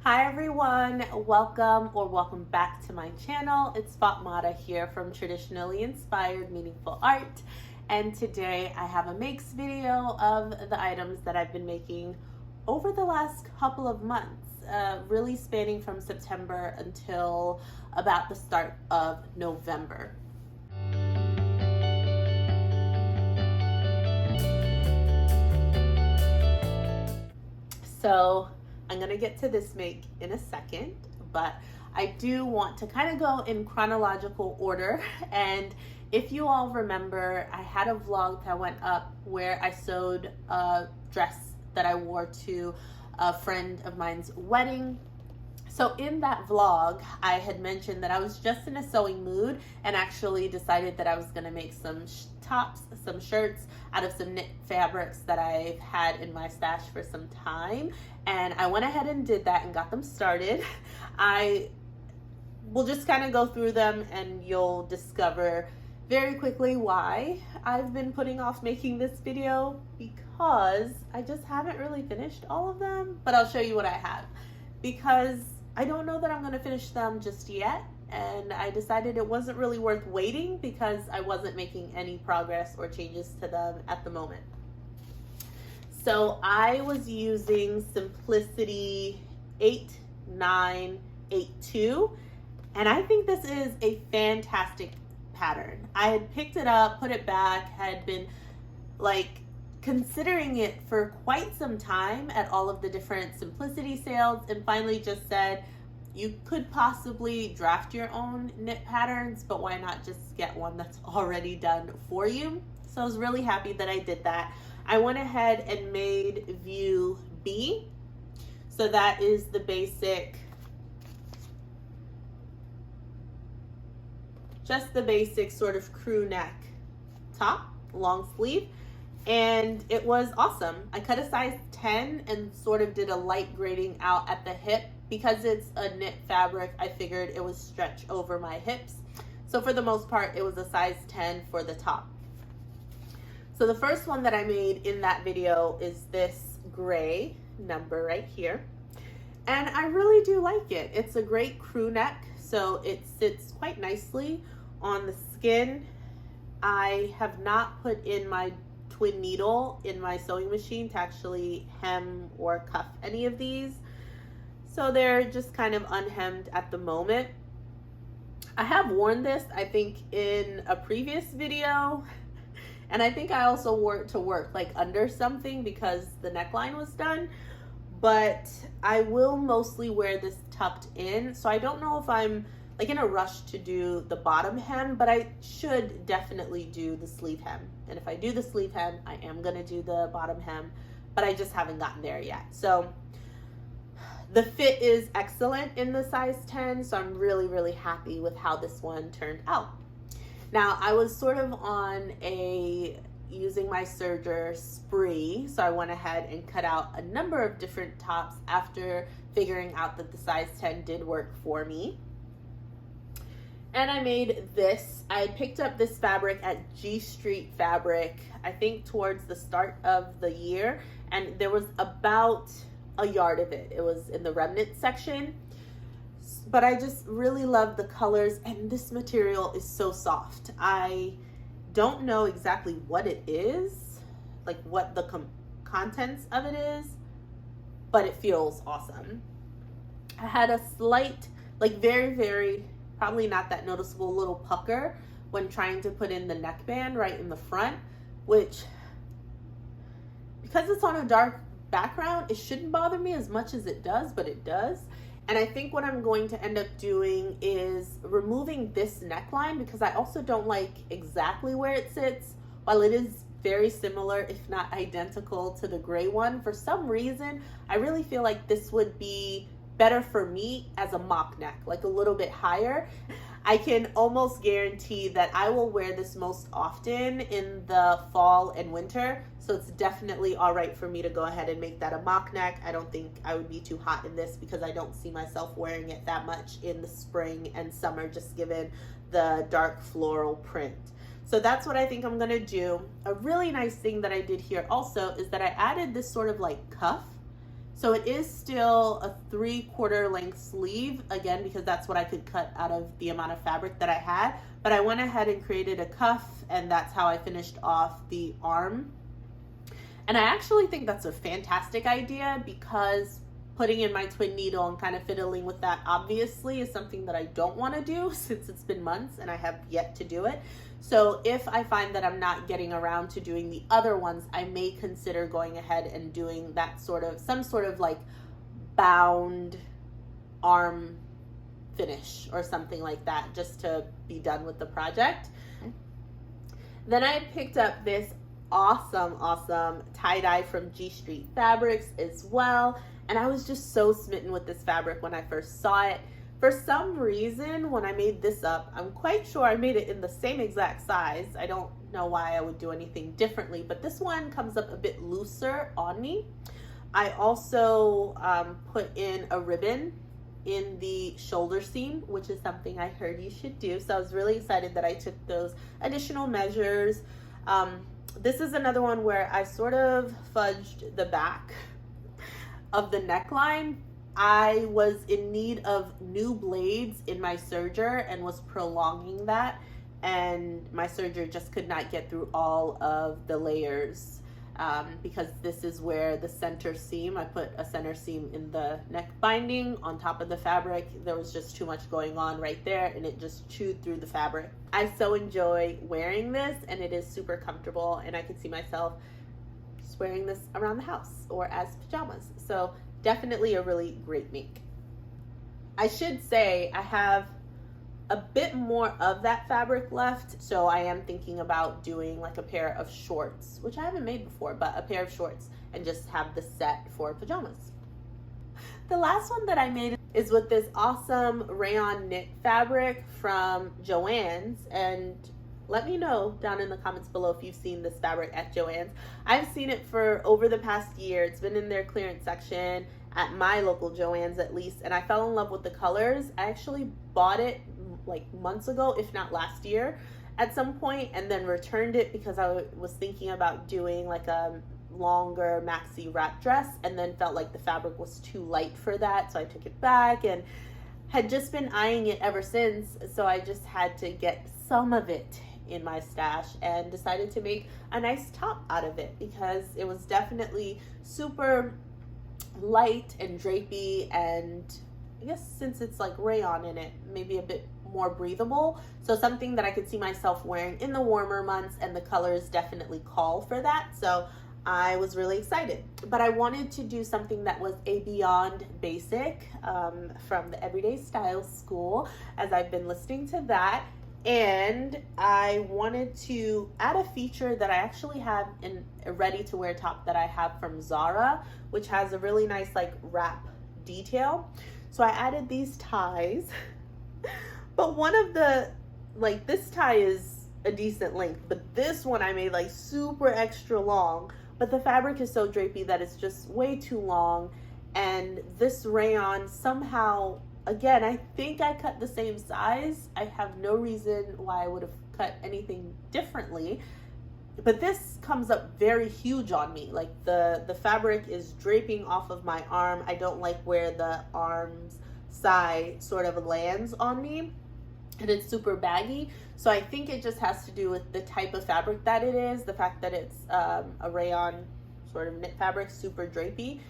Hi everyone, welcome back to my channel. It's Fatmata here from Traditionally Inspired Meaningful Art, and today I have a makes video of the items that I've been making over the last couple of months, really spanning from September until about the start of November. So I'm gonna get to this make in a second, but I do want to kind of go in chronological order. And if you all remember, I had a vlog that went up where I sewed a dress that I wore to a friend of mine's wedding. So in that vlog, I had mentioned that I was just in a sewing mood and actually decided that I was gonna make some tops, some shirts out of some knit fabrics that I've had in my stash for some time. And I went ahead and did that and got them started. I will just kind of go through them and you'll discover very quickly why I've been putting off making this video, because I just haven't really finished all of them, but I'll show you what I have, because I don't know that I'm going to finish them just yet, and I decided it wasn't really worth waiting because I wasn't making any progress or changes to them at the moment. So I was using Simplicity 8982, and I think this is a fantastic pattern. I had picked it up, put it back, had been considering it for quite some time at all of the different Simplicity sales, and finally just said you could possibly draft your own knit patterns, but why not just get one that's already done for you? So I was really happy that I did that. I went ahead and made view B. So that is the basic, just the basic sort of crew neck top, long sleeve. And it was awesome. I cut a size 10 and sort of did a light grading out at the hip. Because it's a knit fabric, I figured it would stretch over my hips. So for the most part, it was a size 10 for the top. So the first one that I made in that video is this gray number right here. And I really do like it. It's a great crew neck, so it sits quite nicely on the skin. I have not put in my twin needle in my sewing machine to actually hem or cuff any of these. So they're just kind of unhemmed at the moment. I have worn this, I think, in a previous video. And I think I also wore it to work, like under something, because the neckline was done. But I will mostly wear this tucked in. So I don't know if I'm in a rush to do the bottom hem, but I should definitely do the sleeve hem. And if I do the sleeve hem, I am gonna do the bottom hem, but I just haven't gotten there yet. So the fit is excellent in the size 10, so I'm really, really happy with how this one turned out. Now, I was sort of on using my serger spree, so I went ahead and cut out a number of different tops after figuring out that the size 10 did work for me. And I made this. I picked up this fabric at G Street Fabric, I think towards the start of the year, and there was about a yard of it. It was in the remnant section, but I just really love the colors, and this material is so soft. I don't know exactly what it is, like what the contents of it is, but it feels awesome. I had a slight, very, very, probably not that noticeable little pucker when trying to put in the neckband right in the front, which, because it's on a dark background, it shouldn't bother me as much as it does, but it does. And I think what I'm going to end up doing is removing this neckline, because I also don't like exactly where it sits. While it is very similar, if not identical, to the gray one, for some reason, I really feel like this would be better for me as a mock neck, like a little bit higher. I can almost guarantee that I will wear this most often in the fall and winter, so it's definitely all right for me to go ahead and make that a mock neck. I don't think I would be too hot in this, because I don't see myself wearing it that much in the spring and summer, just given the dark floral print. So that's what I think I'm gonna do. A really nice thing that I did here also is that I added this sort of cuff. So it is still a 3/4 length sleeve, again, because that's what I could cut out of the amount of fabric that I had. But I went ahead and created a cuff, and that's how I finished off the arm. And I actually think that's a fantastic idea, because putting in my twin needle and kind of fiddling with that obviously is something that I don't want to do since it's been months and I have yet to do it. So if I find that I'm not getting around to doing the other ones, I may consider going ahead and doing that some sort of like bound arm finish or something like that, just to be done with the project. Then I picked up this awesome tie-dye from G Street Fabrics as well. And I was just so smitten with this fabric when I first saw it. For some reason, when I made this up, I'm quite sure I made it in the same exact size. I don't know why I would do anything differently, but this one comes up a bit looser on me. I also put in a ribbon in the shoulder seam, which is something I heard you should do. So I was really excited that I took those additional measures. This is another one where I sort of fudged the back of the neckline. I was in need of new blades in my serger and was prolonging that, and my serger just could not get through all of the layers because this is where the center seam, I put a center seam in the neck binding on top of the fabric. There was just too much going on right there, and it just chewed through the fabric. I so enjoy wearing this, and it is super comfortable, and I could see myself just wearing this around the house or as pajamas. So definitely a really great make. I should say I have a bit more of that fabric left, so I am thinking about doing like a pair of shorts, which I haven't made before, but a pair of shorts, and just have the set for pajamas. The last one that I made is with this awesome rayon knit fabric from Joann's, and let me know down in the comments below if you've seen this fabric at Joann's. I've seen it for over the past year. It's been in their clearance section at my local Joann's at least, and I fell in love with the colors. I actually bought it like months ago, if not last year at some point, and then returned it because I was thinking about doing like a longer maxi wrap dress, and then felt like the fabric was too light for that, so I took it back and had just been eyeing it ever since. So I just had to get some of it in my stash and decided to make a nice top out of it, because it was definitely super light and drapey, and I guess since it's like rayon in it, maybe a bit more breathable. So something that I could see myself wearing in the warmer months, and the colors definitely call for that. So I was really excited, but I wanted to do something that was a beyond basic from the Everyday Style School, as I've been listening to that. And I wanted to add a feature that I actually have in a ready-to-wear top that I have from Zara, which has a really nice like wrap detail. So I added these ties, but one of the, like, this tie is a decent length, but this one I made like super extra long, but the fabric is so drapey that it's just way too long. And this rayon somehow, again, I think I cut the same size. I have no reason why I would have cut anything differently, but this comes up very huge on me. Like the fabric is draping off of my arm. I don't like where the arm's side sort of lands on me, and it's super baggy. So I think it just has to do with the type of fabric that it is, the fact that it's a rayon sort of knit fabric, super drapey.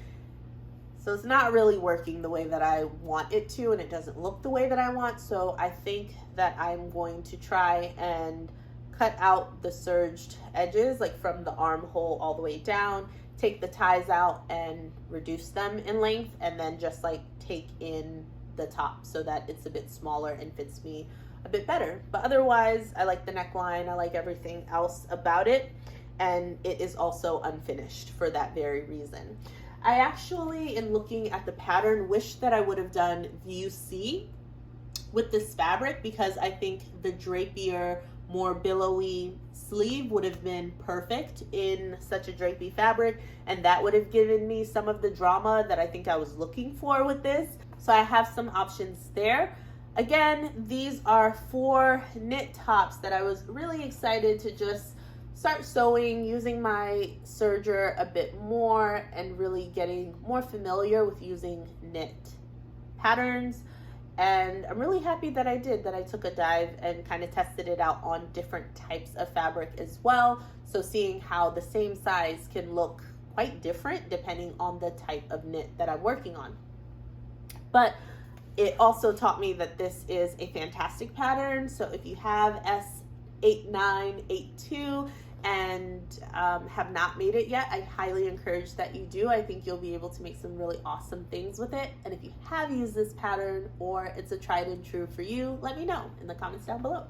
So it's not really working the way that I want it to, and it doesn't look the way that I want. So I think that I'm going to try and cut out the serged edges, like from the armhole all the way down, take the ties out and reduce them in length, and then just like take in the top so that it's a bit smaller and fits me a bit better. But otherwise, I like the neckline, I like everything else about it, and it is also unfinished for that very reason. I actually, in looking at the pattern, wish that I would have done view C with this fabric, because I think the drapier, more billowy sleeve would have been perfect in such a drapey fabric, and that would have given me some of the drama that I think I was looking for with this. So I have some options there. Again, these are 4 knit tops that I was really excited to just start sewing, using my serger a bit more, and really getting more familiar with using knit patterns. And I'm really happy that I did, that I took a dive and kind of tested it out on different types of fabric as well. So seeing how the same size can look quite different depending on the type of knit that I'm working on. But it also taught me that this is a fantastic pattern. So if you have S8982 and have not made it yet, I highly encourage that you do. I think you'll be able to make some really awesome things with it. And if you have used this pattern or it's a tried and true for you, let me know in the comments down below.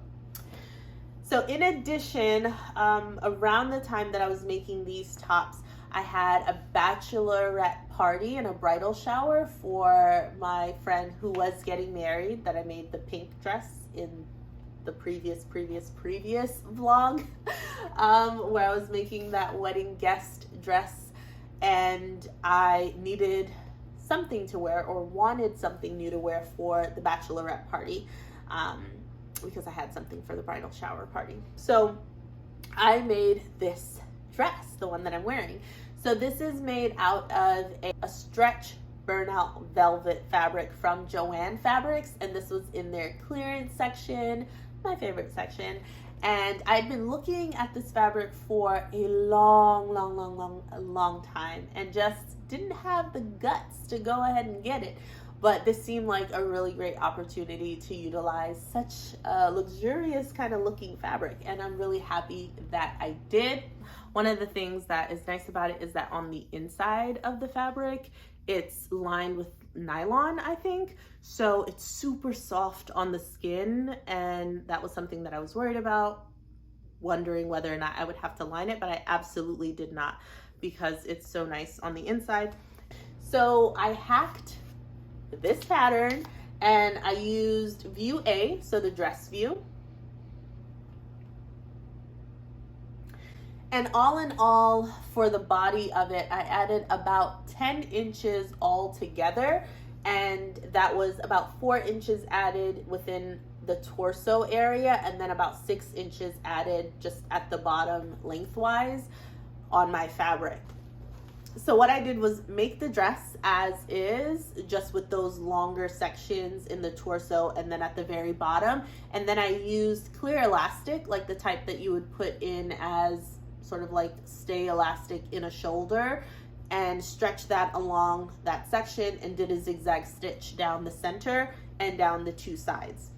So in addition, around the time that I was making these tops, I had a bachelorette party and a bridal shower for my friend who was getting married, that I made the pink dress in the previous vlog, where I was making that wedding guest dress, and I needed something to wear, or wanted something new to wear for the bachelorette party, because I had something for the bridal shower party. So I made this dress, the one that I'm wearing. So this is made out of a stretch burnout velvet fabric from Joann Fabrics, and this was in their clearance section, my favorite section. And I'd been looking at this fabric for a long time and just didn't have the guts to go ahead and get it. But this seemed like a really great opportunity to utilize such a luxurious kind of looking fabric, and I'm really happy that I did. One of the things that is nice about it is that on the inside of the fabric, it's lined with nylon, I think. So it's super soft on the skin, and that was something that I was worried about, wondering whether or not I would have to line it, but I absolutely did not, because it's so nice on the inside. So I hacked this pattern and I used view A, so the dress view. And all in all, for the body of it, I added about 10 inches all together, and that was about 4 inches added within the torso area, and then about 6 inches added just at the bottom lengthwise on my fabric. So what I did was make the dress as is, just with those longer sections in the torso and then at the very bottom. And then I used clear elastic, like the type that you would put in as sort of like stay elastic in a shoulder, and stretch that along that section and did a zigzag stitch down the center and down the two sides.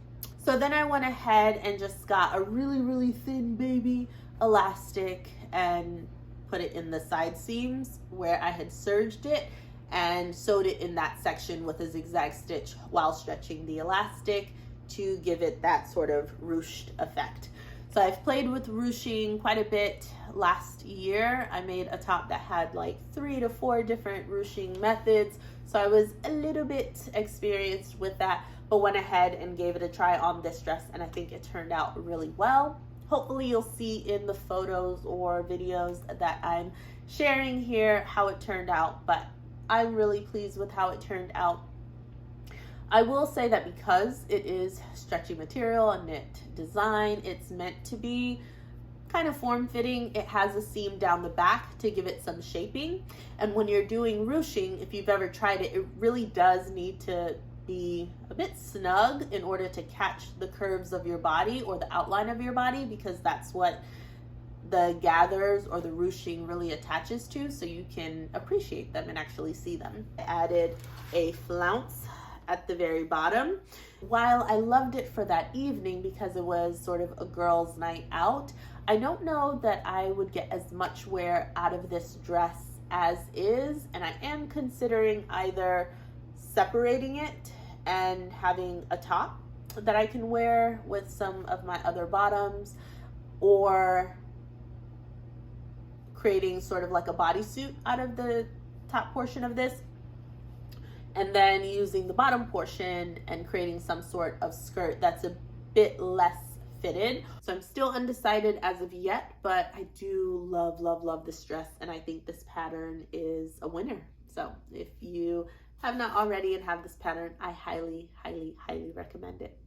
So then I went ahead and just got a really thin baby elastic and put it in the side seams where I had serged it, and sewed it in that section with a zigzag stitch while stretching the elastic to give it that sort of ruched effect. So I've played with ruching quite a bit. Last year I made a top that had like 3 to 4 different ruching methods, so I was a little bit experienced with that, but went ahead and gave it a try on this dress, and I think it turned out really well. Hopefully you'll see in the photos or videos that I'm sharing here how it turned out, but I'm really pleased with how it turned out. I will say that because it is stretchy material and knit design, it's meant to be kind of form-fitting. It has a seam down the back to give it some shaping. And when you're doing ruching, if you've ever tried it, it really does need to be a bit snug in order to catch the curves of your body or the outline of your body, because that's what the gathers or the ruching really attaches to, so you can appreciate them and actually see them. I added a flounce at the very bottom. While I loved it for that evening because it was sort of a girls' night out, I don't know that I would get as much wear out of this dress as is, and I am considering either separating it and having a top that I can wear with some of my other bottoms, or creating sort of like a bodysuit out of the top portion of this, and then using the bottom portion and creating some sort of skirt that's a bit less fitted. So I'm still undecided as of yet, but I do love this dress, and I think this pattern is a winner. So if you have not already and have this pattern, I highly recommend it.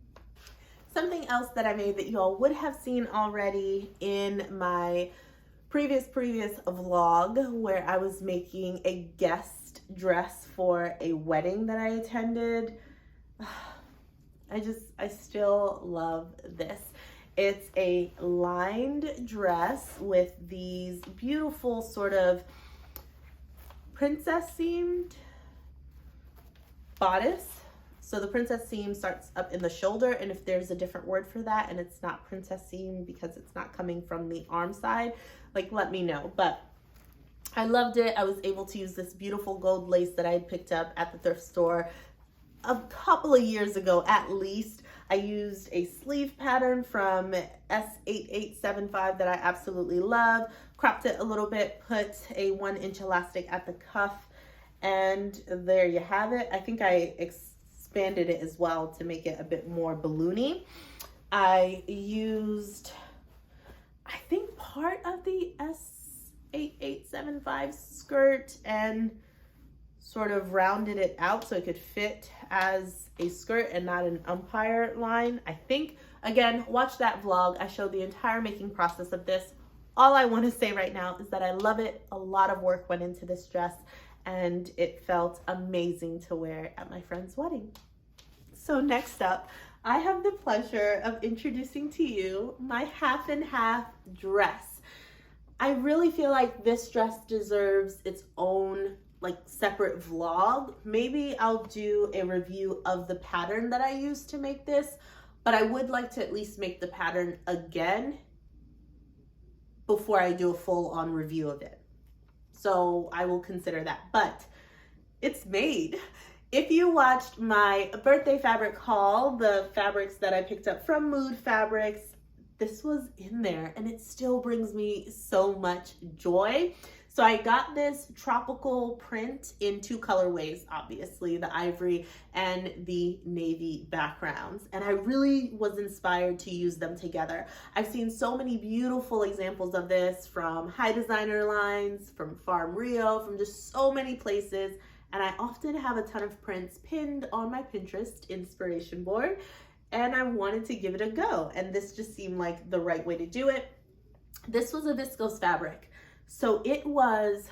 Something else that I made that you all would have seen already in my previous vlog where I was making a guest dress for a wedding that I attended. I still love this. It's a lined dress with these beautiful sort of princess seamed bodice. So the princess seam starts up in the shoulder, and if there's a different word for that and it's not princess seam because it's not coming from the arm side, like, let me know. But I loved it. I was able to use this beautiful gold lace that I had picked up at the thrift store a couple of years ago at least. I used a sleeve pattern from S8875 that I absolutely love, cropped it a little bit, put a 1-inch elastic at the cuff, and there you have it. I think I expanded it as well to make it a bit more balloony. I used, I think, part of the S8875 skirt and sort of rounded it out so it could fit as a skirt and not an umpire line, I think. Again, watch that vlog. I showed the entire making process of this. All I want to say right now is that I love it. A lot of work went into this dress, and it felt amazing to wear at my friend's wedding. So next up, I have the pleasure of introducing to you my half and half dress. I really feel like this dress deserves its own separate vlog. Maybe I'll do a review of the pattern that I used to make this, but I would like to at least make the pattern again before I do a full-on review of it. So I will consider that, but it's made. If you watched my birthday fabric haul, the fabrics that I picked up from Mood Fabrics, this was in there, and it still brings me so much joy. So I got this tropical print in 2 colorways, obviously, the ivory and the navy backgrounds. And I really was inspired to use them together. I've seen so many beautiful examples of this from high designer lines, from Farm Rio, from just so many places. And I often have a ton of prints pinned on my Pinterest inspiration board, and I wanted to give it a go. And this just seemed like the right way to do it. This was a viscose fabric, so it was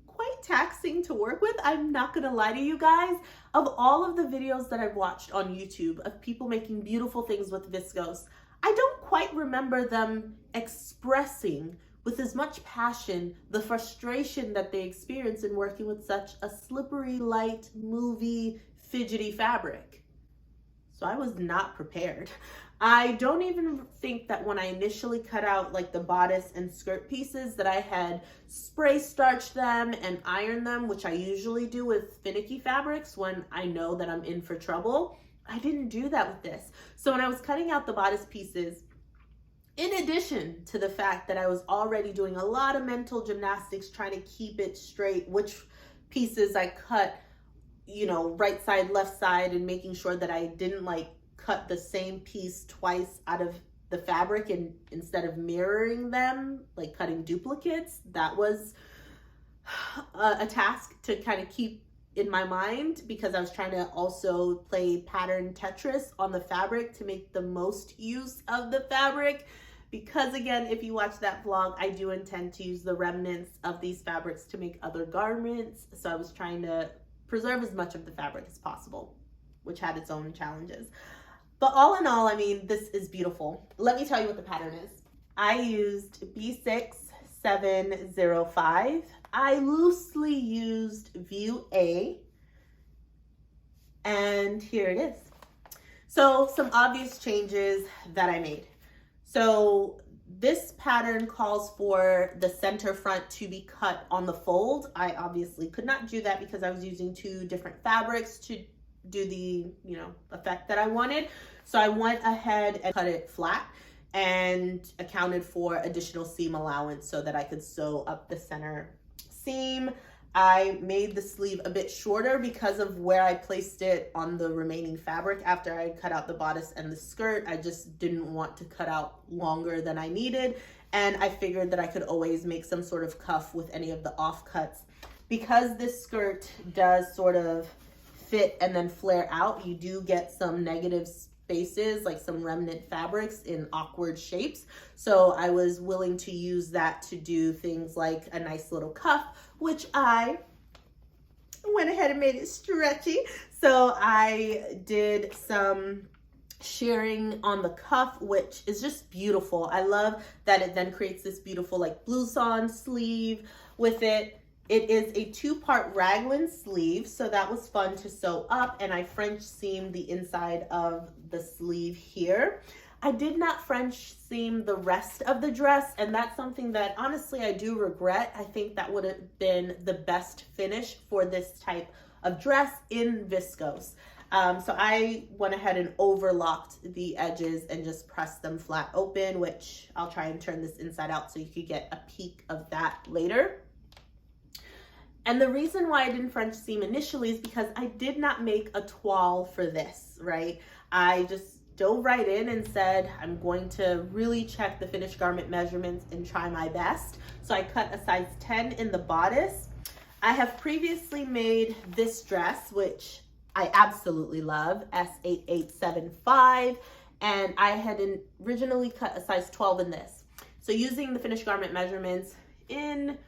quite taxing to work with. I'm not gonna lie to you guys. Of all of the videos that I've watched on YouTube of people making beautiful things with viscose, I don't quite remember them expressing with as much passion the frustration that they experience in working with such a slippery, light, movie, fidgety fabric. So I was not prepared. I don't even think that when I initially cut out the bodice and skirt pieces that I had spray starched them and ironed them, which I usually do with finicky fabrics when I know that I'm in for trouble. I didn't do that with this. So when I was cutting out the bodice pieces, in addition to the fact that I was already doing a lot of mental gymnastics trying to keep it straight, which pieces I cut, right side, left side, and making sure that I didn't cut the same piece twice out of the fabric, and instead of mirroring them, cutting duplicates. That was a task to kind of keep in my mind, because I was trying to also play pattern Tetris on the fabric to make the most use of the fabric. Because again, if you watch that vlog, I do intend to use the remnants of these fabrics to make other garments. So I was trying to preserve as much of the fabric as possible, which had its own challenges. But all in all, I mean, this is beautiful. Let me tell you what the pattern is. I used B6705. I loosely used View A, and here it is. So some obvious changes that I made. So this pattern calls for the center front to be cut on the fold. I obviously could not do that because I was using 2 different fabrics to do the, effect that I wanted. So I went ahead and cut it flat and accounted for additional seam allowance so that I could sew up the center seam. I made the sleeve a bit shorter because of where I placed it on the remaining fabric after I cut out the bodice and the skirt. I just didn't want to cut out longer than I needed. And I figured that I could always make some sort of cuff with any of the offcuts. Because this skirt does sort of fit and then flare out, you do get some negative spaces, like some remnant fabrics in awkward shapes. So I was willing to use that to do things like a nice little cuff, which I went ahead and made it stretchy. So I did some shearing on the cuff, which is just beautiful. I love that it then creates this beautiful like blouson sleeve with it. It is a 2-part raglan sleeve, so that was fun to sew up, and I French seamed the inside of the sleeve here. I did not French seam the rest of the dress, and that's something that honestly I do regret. I think that would have been the best finish for this type of dress in viscose. So I went ahead and overlocked the edges and just pressed them flat open, which I'll try and turn this inside out so you could get a peek of that later. And the reason why I didn't French seam initially is because I did not make a toile for this, right? I just dove right in and said, I'm going to really check the finished garment measurements and try my best. So I cut a size 10 in the bodice. I have previously made this dress, which I absolutely love, S8875, and I had originally cut a size 12 in this. So using the finished garment measurements in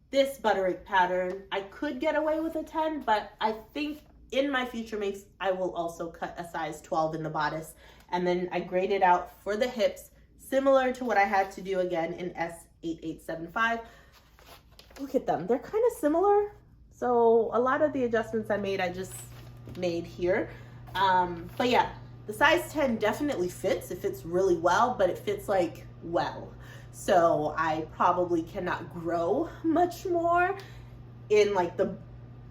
this butterick pattern, I could get away with a 10, but I think in my future makes, I will also cut a size 12 in the bodice. And then I graded out for the hips, similar to what I had to do again in S8875. Look at them, they're kind of similar. So a lot of the adjustments I made, I just made here. But yeah, the size 10 definitely fits. It fits really well, but it fits like well. So I probably cannot grow much more in like the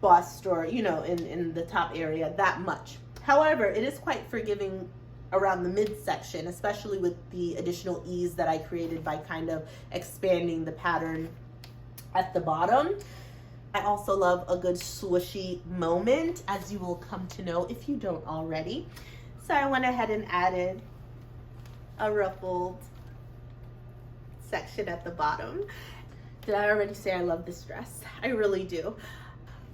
bust or, you know, in the top area that much. However, it is quite forgiving around the midsection, especially with the additional ease that I created by kind of expanding the pattern at the bottom. I also love a good swooshy moment, as you will come to know if you don't already. So I went ahead and added a ruffled section at the bottom. Did I already say I love this dress? I really do.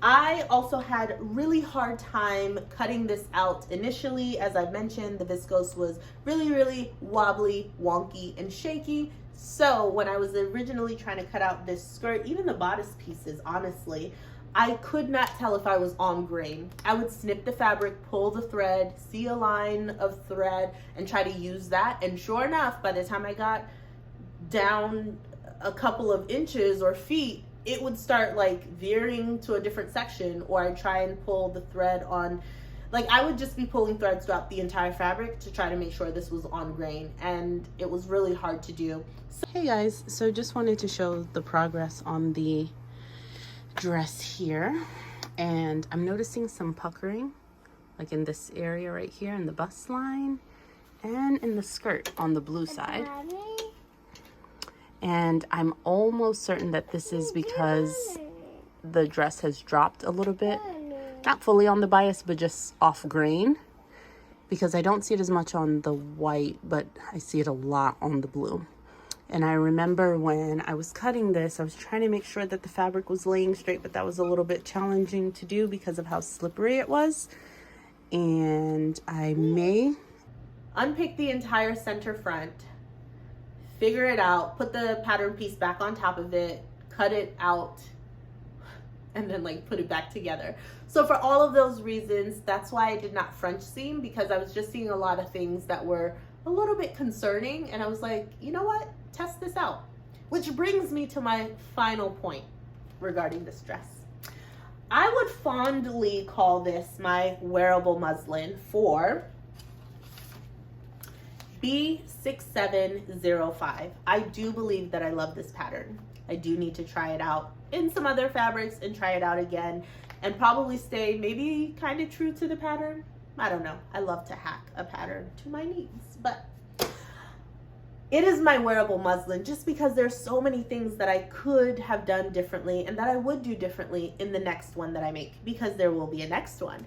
I also had really hard time cutting this out initially. As I mentioned, the viscose was really wobbly, wonky, and shaky. So when I was originally trying to cut out this skirt, even the bodice pieces, honestly, I could not tell if I was on grain. I would snip the fabric, pull the thread, see a line of thread, and try to use that. And sure enough, by the time I got down a couple of inches or feet, it would start like veering to a different section, or I'd try and pull the thread on, like I would just be pulling threads throughout the entire fabric to try to make sure this was on grain, and it was really hard to do. So, hey guys, so just wanted to show the progress on the dress here, and I'm noticing some puckering like in this area right here in the bust line and in the skirt on the blue side. And I'm almost certain that this is because the dress has dropped a little bit. Not fully on the bias, but just off grain. Because I don't see it as much on the white, but I see it a lot on the blue. And I remember when I was cutting this, I was trying to make sure that the fabric was laying straight, but that was a little bit challenging to do because of how slippery it was. And I may unpick the entire center front, figure it out, put the pattern piece back on top of it, cut it out, and then like put it back together. So for all of those reasons, that's why I did not French seam, because I was just seeing a lot of things that were a little bit concerning, and I was like, you know what, test this out. Which brings me to my final point regarding this dress. I would fondly call this my wearable muslin for B6705. I do believe that I love this pattern. I do need to try it out in some other fabrics and try it out again, and probably stay maybe kind of true to the pattern. I don't know. I love to hack a pattern to my needs, but it is my wearable muslin just because there's so many things that I could have done differently and that I would do differently in the next one that I make, because there will be a next one.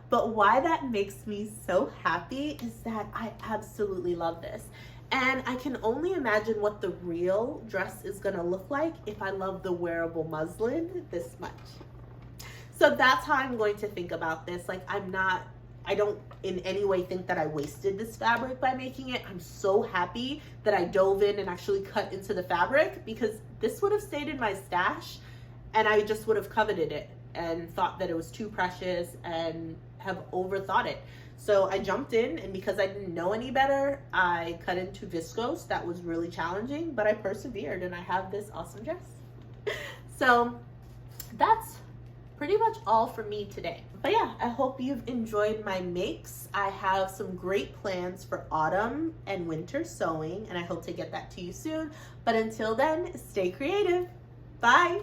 But why that makes me so happy is that I absolutely love this. And I can only imagine what the real dress is gonna look like if I love the wearable muslin this much. So that's how I'm going to think about this. Like, I'm not I don't in any way think that I wasted this fabric by making it. I'm so happy that I dove in and actually cut into the fabric, because this would have stayed in my stash and I just would have coveted it and thought that it was too precious and have overthought it. So I jumped in, and because I didn't know any better, I cut into viscose. That was really challenging, but I persevered and I have this awesome dress. So that's pretty much all for me today. But yeah, I hope you've enjoyed my makes. I have some great plans for autumn and winter sewing, and I hope to get that to you soon. But until then, stay creative. Bye.